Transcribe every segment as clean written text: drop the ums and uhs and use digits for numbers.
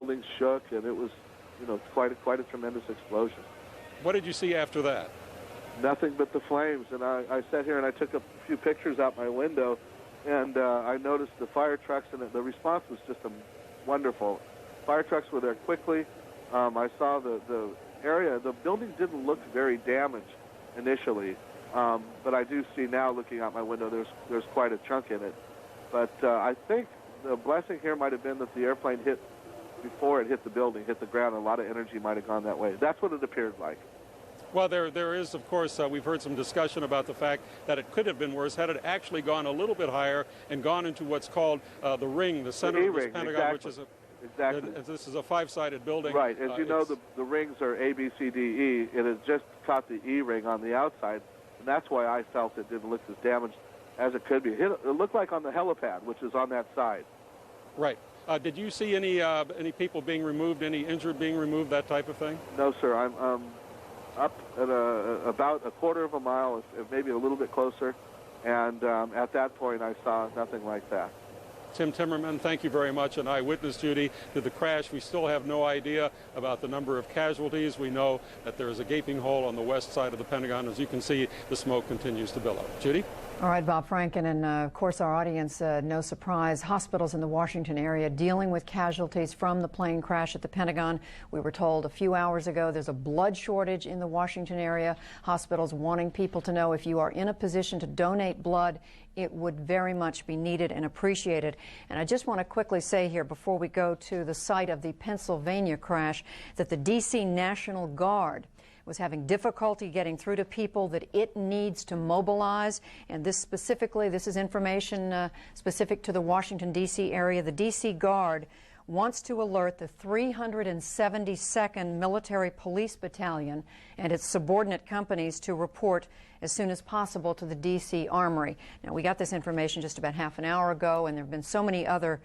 building shook, and it was, quite a tremendous explosion. What did you see after that? Nothing but the flames, and I sat here and I took a few pictures out my window, and I noticed the fire trucks, and the response was just wonderful. Fire trucks were there quickly. I saw the area. The building didn't look very damaged initially, but I do see now, looking out my window, there's quite a chunk in it. But I think the blessing here might have been that the airplane hit before it hit the building, hit the ground. A lot of energy might have gone that way. That's what it appeared like. Well, there is, of course, we've heard some discussion about the fact that it could have been worse had it actually gone a little bit higher and gone into what's called the ring, the center of this Pentagon, exactly. which is Exactly. This is a five-sided building. Right. As you know, the rings are A, B, C, D, E. It has just caught the E ring on the outside, and that's why I felt it didn't look as damaged as it could be. It looked like on the helipad, which is on that side. Right. Did you see any people being removed, any injured being removed, that type of thing? No, sir. I'm up at about a quarter of a mile, if maybe a little bit closer, and at that point I saw nothing like that. Tim Timmerman, thank you very much. An eyewitness, Judy, to the crash. We still have no idea about the number of casualties. We know that there is a gaping hole on the west side of the Pentagon. As you can see, the smoke continues to billow. Judy? All right, Bob Franken, and of course our audience, no surprise, hospitals in the Washington area dealing with casualties from the plane crash at the Pentagon. We were told a few hours ago there's a blood shortage in the Washington area. Hospitals wanting people to know if you are in a position to donate blood, it would very much be needed and appreciated. And I just want to quickly say here before we go to the site of the Pennsylvania crash that the D.C. National Guard was having difficulty getting through to people that it needs to mobilize. And this is information specific to the Washington, D.C. area. The D.C. Guard wants to alert the 372nd Military Police Battalion and its subordinate companies to report as soon as possible to the D.C. Armory. Now, we got this information just about half an hour ago, and there have been so many other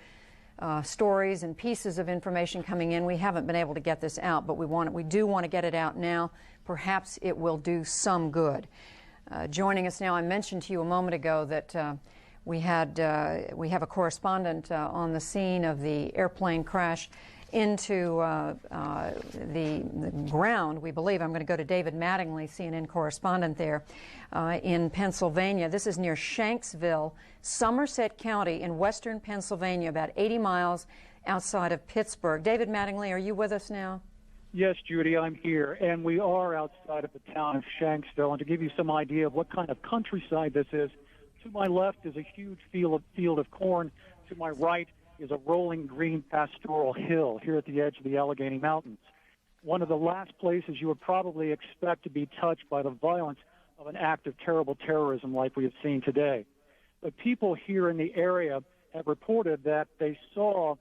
stories and pieces of information coming in. We haven't been able to get this out, but we do want to get it out now. Perhaps it will do some good. Joining us now, I mentioned to you a moment ago that we have a correspondent on the scene of the airplane crash into the ground, we believe. I'm going to go to David Mattingly, CNN correspondent there in Pennsylvania. This is near Shanksville, Somerset County in western Pennsylvania, about 80 miles outside of Pittsburgh. David Mattingly, are you with us now? Yes, Judy, I'm here, and we are outside of the town of Shanksville. And to give you some idea of what kind of countryside this is, to my left is a huge field of corn. To my right is a rolling green pastoral hill here at the edge of the Allegheny Mountains. One of the last places you would probably expect to be touched by the violence of an act of terrible terrorism like we have seen today. But people here in the area have reported that they saw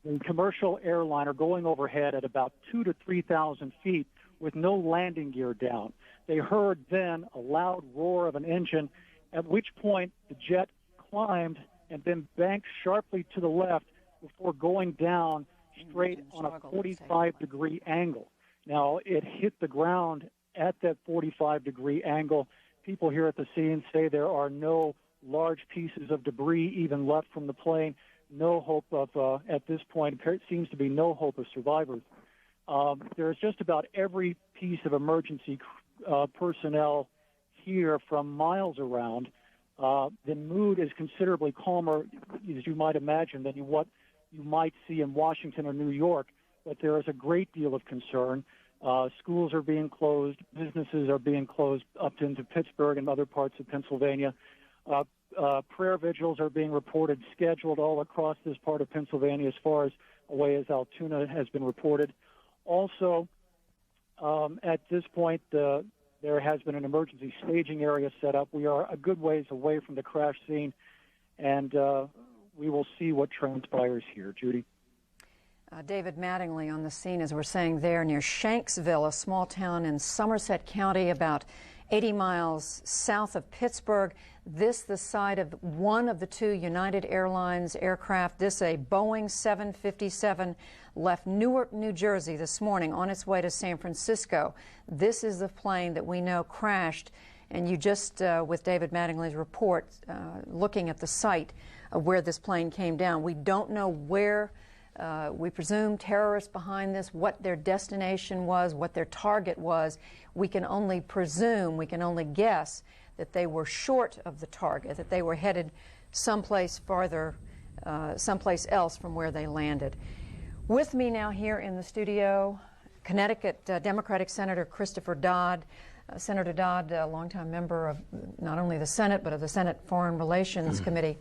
the commercial airliner going overhead at about 2,000 to 3,000 feet with no landing gear down. They heard then a loud roar of an engine, at which point the jet climbed and then banked sharply to the left before going down straight on a 45-degree angle. Now, it hit the ground at that 45-degree angle. People here at the scene say there are no large pieces of debris even left from the plane. No hope of, at this point, it seems to be no hope of survivors. There's just about every piece of emergency personnel here from miles around. The mood is considerably calmer, as you might imagine, than what you might see in Washington or New York, but there is a great deal of concern. Schools are being closed, businesses are being closed up into Pittsburgh and other parts of Pennsylvania. Prayer vigils are being reported, scheduled all across this part of Pennsylvania as far as away as Altoona has been reported. Also, at this point, there has been an emergency staging area set up. We are a good ways away from the crash scene, and we will see what transpires here. Judy? David Mattingly on the scene, as we're saying there, near Shanksville, a small town in Somerset County, about 80 miles south of Pittsburgh. This the site of one of the two United Airlines aircraft. This a Boeing 757 left Newark, New Jersey this morning on its way to San Francisco. This is the plane that we know crashed. And you just, with David Mattingly's report, looking at the site of where this plane came down, we don't know where We presume terrorists behind this, what their destination was, what their target was. We can only presume, we can only guess that they were short of the target, that they were headed someplace farther, someplace else from where they landed. With me now here in the studio, Connecticut Democratic Senator Christopher Dodd. Senator Dodd, a longtime member of not only the Senate, but of the Senate Foreign Relations Committee.